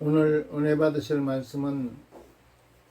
오늘 은혜 받으실 말씀은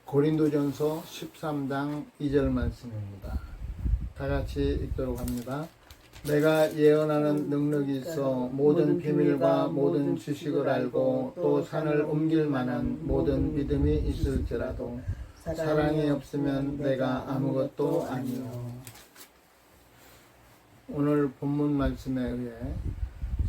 고린도전서 13장 2절 말씀입니다. 다 같이 읽도록 합니다. 내가 예언하는 능력이 있어 모든 비밀과 모든 지식을 알고 또 산을 옮길 만한 모든 믿음이 있을지라도 사랑이 없으면 내가 아무것도 아니요. 오늘 본문 말씀에 의해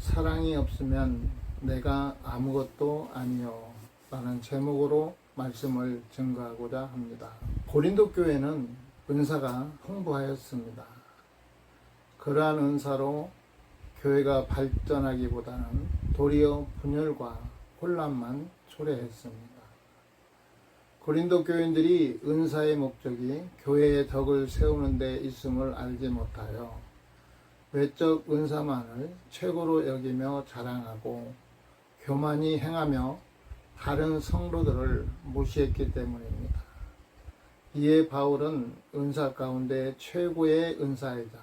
사랑이 없으면 내가 아무것도 아니요 라는 제목으로 말씀을 증거하고자 합니다. 고린도 교회는 은사가 풍부하였습니다. 그러한 은사로 교회가 발전하기보다는 도리어 분열과 혼란만 초래했습니다. 고린도 교인들이 은사의 목적이 교회의 덕을 세우는 데 있음을 알지 못하여 외적 은사만을 최고로 여기며 자랑하고 교만히 행하며 다른 성도들을 무시했기 때문입니다. 이에 바울은 은사 가운데 최고의 은사이자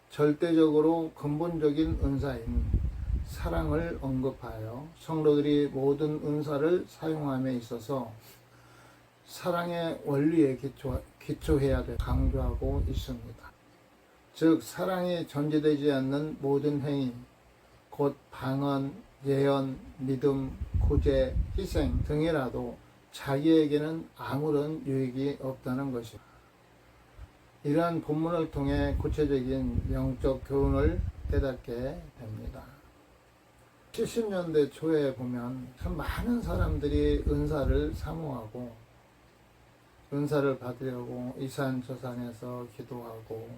절대적으로 근본적인 은사인 사랑을 언급하여 성도들이 모든 은사를 사용함에 있어서 사랑의 원리에 기초해야 돼 강조하고 있습니다. 즉 사랑이 전제되지 않는 모든 행위, 곧 방언, 예언, 믿음, 구제, 희생 등이라도 자기에게는 아무런 유익이 없다는 것입니다. 이러한 본문을 통해 구체적인 영적 교훈을 깨닫게 됩니다. 70년대 초에 보면 참 많은 사람들이 은사를 사모하고 은사를 받으려고 이산저산해서 기도하고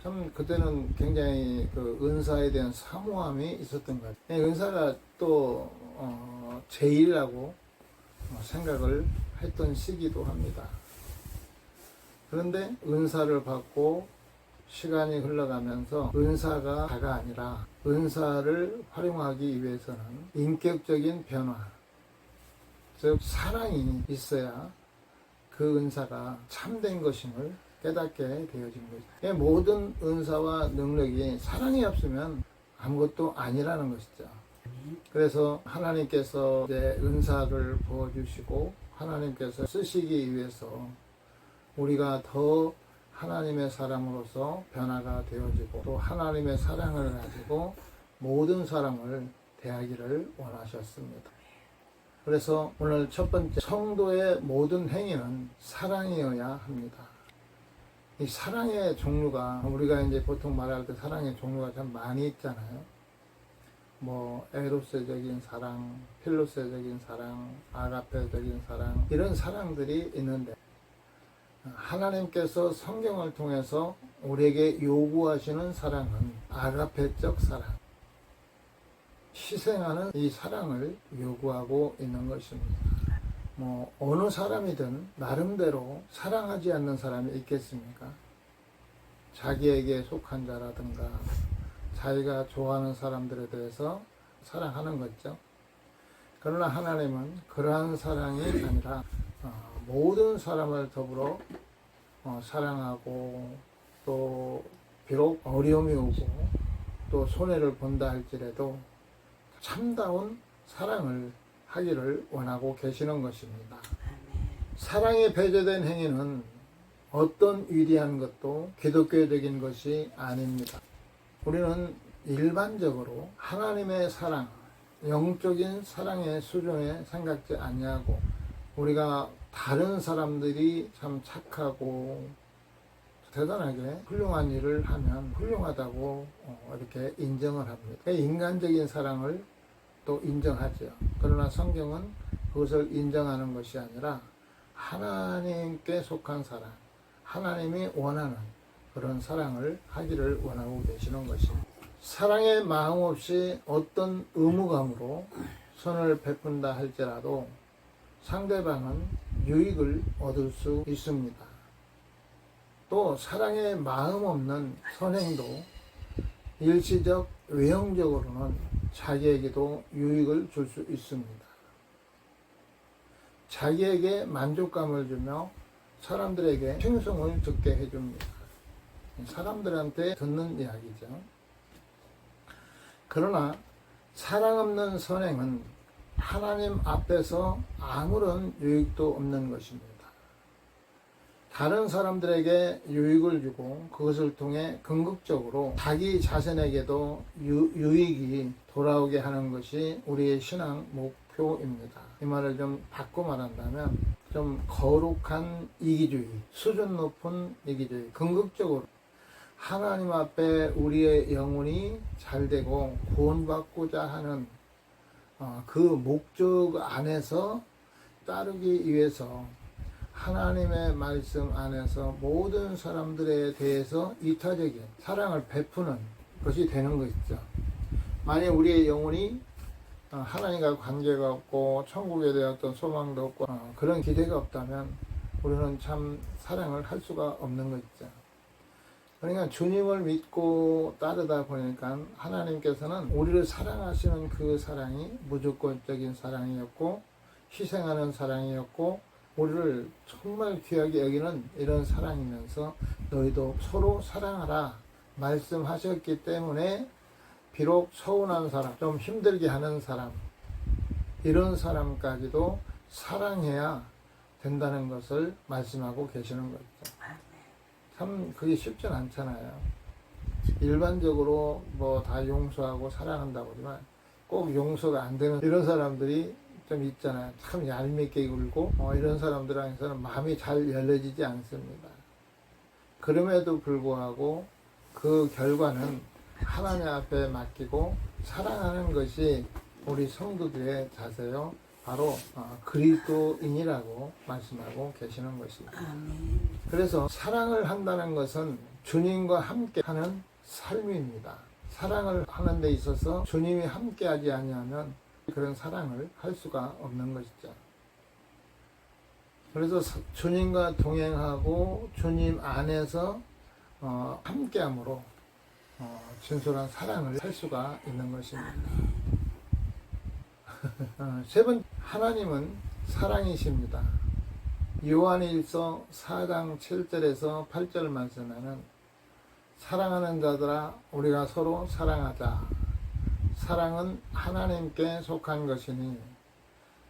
참 그때는 굉장히 그 은사에 대한 사모함이 있었던 것 같아요. 은사가 또 제일이라고 생각을 했던 시기도 합니다. 그런데 은사를 받고 시간이 흘러가면서 은사가 다가 아니라 은사를 활용하기 위해서는 인격적인 변화, 즉 사랑이 있어야 그 은사가 참된 것임을 깨닫게 되어진 거죠. 모든 은사와 능력이 사랑이 없으면 아무것도 아니라는 것이죠. 그래서 하나님께서 이제 은사를 부어주시고 하나님께서 쓰시기 위해서 우리가 더 하나님의 사람으로서 변화가 되어지고 또 하나님의 사랑을 가지고 모든 사람을 대하기를 원하셨습니다. 그래서 오늘 첫 번째, 성도의 모든 행위는 사랑이어야 합니다. 이 사랑의 종류가 우리가 이제 보통 말할 때 사랑의 종류가 참 많이 있잖아요. 뭐 에로스적인 사랑, 필로세적인 사랑, 아가페적인 사랑, 이런 사랑들이 있는데 하나님께서 성경을 통해서 우리에게 요구하시는 사랑은 아가페적 사랑, 희생하는 이 사랑을 요구하고 있는 것입니다. 뭐 어느 사람이든 나름대로 사랑하지 않는 사람이 있겠습니까? 자기에게 속한 자라든가 자기가 좋아하는 사람들에 대해서 사랑하는 거죠. 그러나 하나님은 그러한 사랑이 아니라 모든 사람을 더불어 사랑하고 또 비록 어려움이 오고 또 손해를 본다 할지라도 참다운 사랑을 하기를 원하고 계시는 것입니다. 사랑에 배제된 행위는 어떤 위대한 것도 기독교적인 것이 아닙니다. 우리는 일반적으로 하나님의 사랑, 영적인 사랑의 수준에 생각지 아니하고 우리가 다른 사람들이 참 착하고 대단하게 훌륭한 일을 하면 훌륭하다고 이렇게 인정을 합니다. 인간적인 사랑을 또 인정하죠. 그러나 성경은 그것을 인정하는 것이 아니라 하나님께 속한 사랑, 하나님이 원하는 그런 사랑을 하기를 원하고 계시는 것입니다. 사랑의 마음 없이 어떤 의무감으로 선을 베푼다 할지라도 상대방은 유익을 얻을 수 있습니다. 또 사랑의 마음 없는 선행도 일시적, 외형적으로는 자기에게도 유익을 줄 수 있습니다. 자기에게 만족감을 주며 사람들에게 칭송을 듣게 해줍니다. 사람들한테 듣는 이야기죠. 그러나 사랑 없는 선행은 하나님 앞에서 아무런 유익도 없는 것입니다. 다른 사람들에게 유익을 주고 그것을 통해 궁극적으로 자기 자신에게도 유익이 돌아오게 하는 것이 우리의 신앙 목표입니다. 이 말을 좀 바꿔 말한다면 좀 거룩한 이기주의, 수준 높은 이기주의, 궁극적으로 하나님 앞에 우리의 영혼이 잘되고 구원받고자 하는 그 목적 안에서 따르기 위해서 하나님의 말씀 안에서 모든 사람들에 대해서 이타적인 사랑을 베푸는 것이 되는 것이죠. 만약 우리의 영혼이 하나님과 관계가 없고 천국에 대한 어떤 소망도 없고 그런 기대가 없다면 우리는 참 사랑을 할 수가 없는 것이죠. 그러니까 주님을 믿고 따르다 보니까 하나님께서는 우리를 사랑하시는 그 사랑이 무조건적인 사랑이었고 희생하는 사랑이었고 우리를 정말 귀하게 여기는 이런 사랑이면서 너희도 서로 사랑하라 말씀하셨기 때문에 비록 서운한 사람, 좀 힘들게 하는 사람, 이런 사람까지도 사랑해야 된다는 것을 말씀하고 계시는 거죠. 참 그게 쉽진 않잖아요. 일반적으로 뭐 다 용서하고 사랑한다고 하지만 꼭 용서가 안 되는 이런 사람들이 좀 있잖아요. 참 얄밉게 굴고 이런 사람들한테는 마음이 잘 열려지지 않습니다. 그럼에도 불구하고 그 결과는 하나님 앞에 맡기고 사랑하는 것이 우리 성도들의 자세요. 바로 그리스도인이라고 말씀하고 계시는 것입니다. 그래서 사랑을 한다는 것은 주님과 함께 하는 삶입니다. 사랑을 하는 데 있어서 주님이 함께 하지 아니하면 그런 사랑을 할 수가 없는 것이죠. 그래서 주님과 동행하고 주님 안에서 함께함으로 진솔한 사랑을 할 수가 있는 것입니다. 세 번째, 하나님은 사랑이십니다. 요한일서 4장 7절에서 8절 말씀에는 사랑하는 자들아 우리가 서로 사랑하자. 사랑은 하나님께 속한 것이니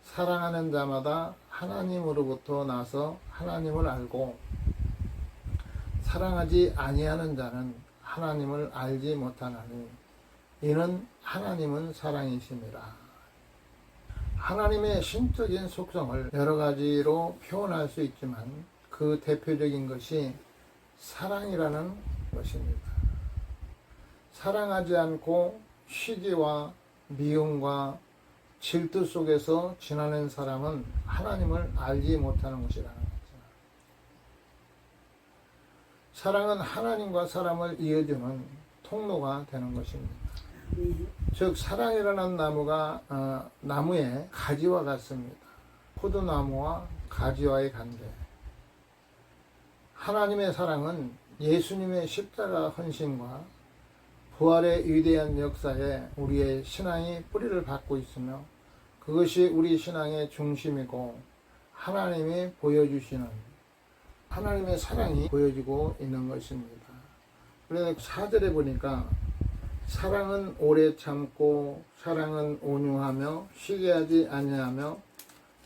사랑하는 자마다 하나님으로부터 나서 하나님을 알고 사랑하지 아니하는 자는 하나님을 알지 못하나니 이는 하나님은 사랑이심이라. 하나님의 신적인 속성을 여러 가지로 표현할 수 있지만 그 대표적인 것이 사랑이라는 것입니다. 사랑하지 않고 시기와 미움과 질투 속에서 지나는 사람은 하나님을 알지 못하는 것이라는 거죠. 사랑은 하나님과 사람을 이어주는 통로가 되는 것입니다. 즉 사랑이라는 나무가 나무의 가지와 같습니다. 포도나무와 가지와의 관계. 하나님의 사랑은 예수님의 십자가 헌신과 부활의 위대한 역사에 우리의 신앙이 뿌리를 받고 있으며 그것이 우리 신앙의 중심이고 하나님이 보여주시는 하나님의 사랑이 보여지고 있는 것입니다. 그래서 4절에 보니까 사랑은 오래 참고 사랑은 온유하며 시기하지 아니하며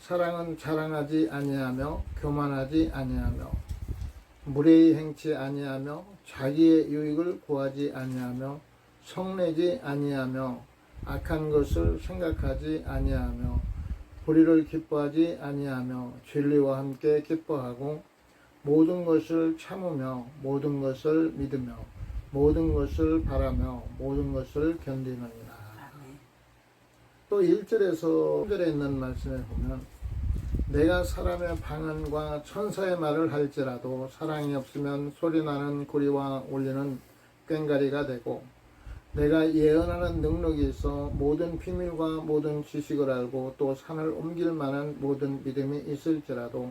사랑은 자랑하지 아니하며 교만하지 아니하며 무례히 행치 아니하며 자기의 유익을 구하지 아니하며 성내지 아니하며 악한 것을 생각하지 아니하며 불의를 기뻐하지 아니하며 진리와 함께 기뻐하고 모든 것을 참으며 모든 것을 믿으며 모든 것을 바라며 모든 것을 견디느니라. 또 1절에서 3절에 있는 말씀에 보면 내가 사람의 방언과 천사의 말을 할지라도 사랑이 없으면 소리나는 구리와 울리는 꽹과리가 되고 내가 예언하는 능력이 있어 모든 비밀과 모든 지식을 알고 또 산을 옮길 만한 모든 믿음이 있을지라도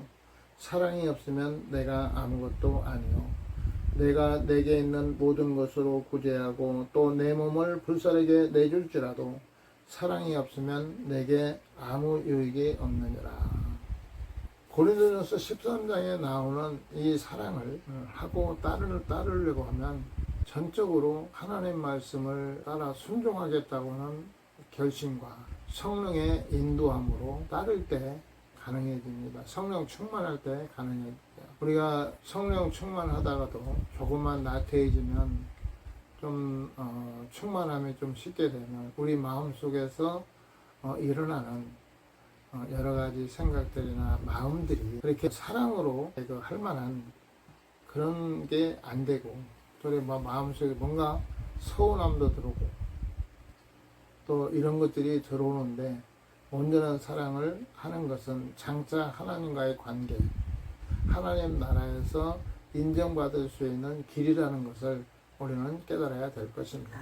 사랑이 없으면 내가 아무것도 아니요 내가 내게 있는 모든 것으로 구제하고 또 내 몸을 불사르게 내줄지라도 사랑이 없으면 내게 아무 유익이 없느니라. 고린도전서 13장에 나오는 이 사랑을 하고 따르려고 하면 전적으로 하나님 말씀을 따라 순종하겠다고 하는 결심과 성령의 인도함으로 따를 때 가능해집니다. 성령 충만할 때 가능해져요. 우리가 성령 충만하다가도 조금만 나태해지면 좀 충만함이 좀 쉽게 되면 우리 마음속에서 일어나는 여러 가지 생각들이나 마음들이 그렇게 사랑으로 할 만한 그런 게 안 되고, 그래 마음속에 뭔가 서운함도 들어오고 또 이런 것들이 들어오는데, 온전한 사랑을 하는 것은 장차 하나님과의 관계, 하나님 나라에서 인정받을 수 있는 길이라는 것을 우리는 깨달아야 될 것입니다.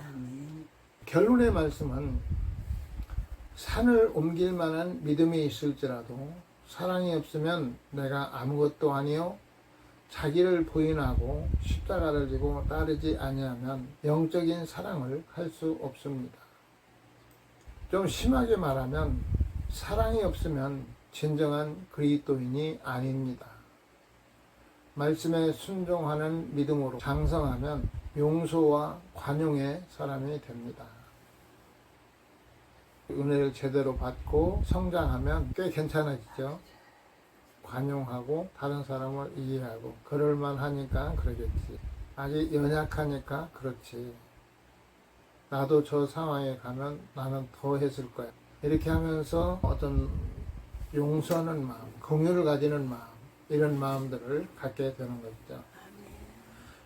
결론의 말씀은 산을 옮길 만한 믿음이 있을지라도 사랑이 없으면 내가 아무것도 아니요 자기를 부인하고 십자가를 지고 따르지 아니하면 영적인 사랑을 할 수 없습니다. 좀 심하게 말하면 사랑이 없으면 진정한 그리스도인이 아닙니다. 말씀에 순종하는 믿음으로 장성하면 용서와 관용의 사람이 됩니다. 은혜를 제대로 받고 성장하면 꽤 괜찮아지죠. 관용하고 다른 사람을 이해하고 그럴만 하니까 그러겠지. 아직 연약하니까 그렇지. 나도 저 상황에 가면 나는 더 했을 거야. 이렇게 하면서 어떤 용서하는 마음, 공유를 가지는 마음, 이런 마음들을 갖게 되는 거죠.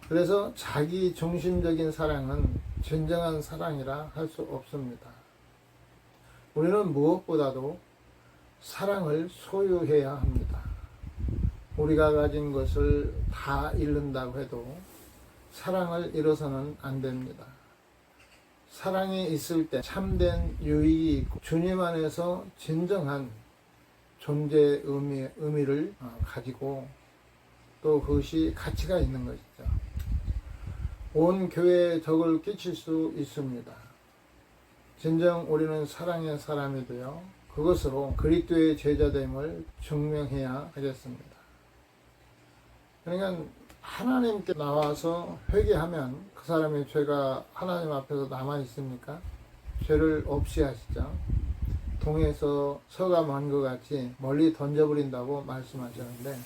그래서 자기 중심적인 사랑은 진정한 사랑이라 할 수 없습니다. 우리는 무엇보다도 사랑을 소유해야 합니다. 우리가 가진 것을 다 잃는다고 해도 사랑을 잃어서는 안 됩니다. 사랑이 있을 때 참된 유익이 있고 주님 안에서 진정한 존재의 의미를 가지고 또 그것이 가치가 있는 것이죠. 온 교회에 덕을 끼칠 수 있습니다. 진정 우리는 사랑의 사람이 되어 그것으로 그리스도의 제자됨을 증명해야 하겠습니다. 그러니까 하나님께 나와서 회개하면 그 사람의 죄가 하나님 앞에서 남아 있습니까? 죄를 없이 하시죠. 동에서 서감한 것 같이 멀리 던져버린다고 말씀하셨는데,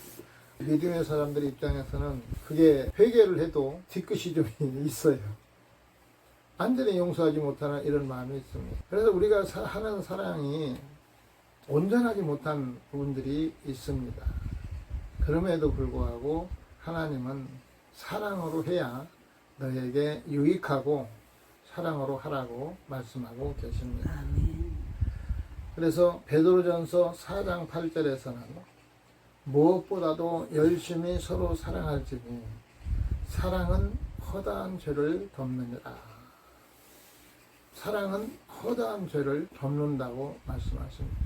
믿음의 사람들 입장에서는 그게 회개를 해도 뒤끝이 좀 있어요. 완전히 용서하지 못하는 이런 마음이 있습니다. 그래서 우리가 하는 사랑이 온전하지 못한 부분들이 있습니다. 그럼에도 불구하고 하나님은 사랑으로 해야 너에게 유익하고 사랑으로 하라고 말씀하고 계십니다. 그래서 베드로전서 4장 8절에서는 무엇보다도 열심히 서로 사랑할지니 사랑은 허다한 죄를 덮느니라. 사랑은 허다한 죄를 덮는다고 말씀하십니다.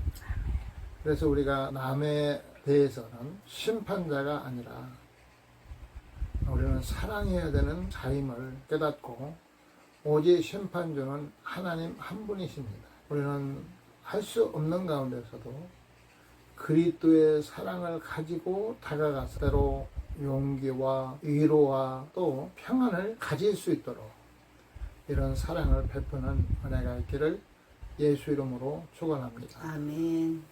그래서 우리가 남에 대해서는 심판자가 아니라 우리는 사랑해야 되는 자임을 깨닫고 오직 심판주는 하나님 한 분이십니다. 우리는 할 수 없는 가운데서도 그리스도의 사랑을 가지고 다가가서 때로 용기와 위로와 또 평안을 가질 수 있도록 이런 사랑을 베푸는 은혜가 있기를 예수 이름으로 축원합니다. 아멘.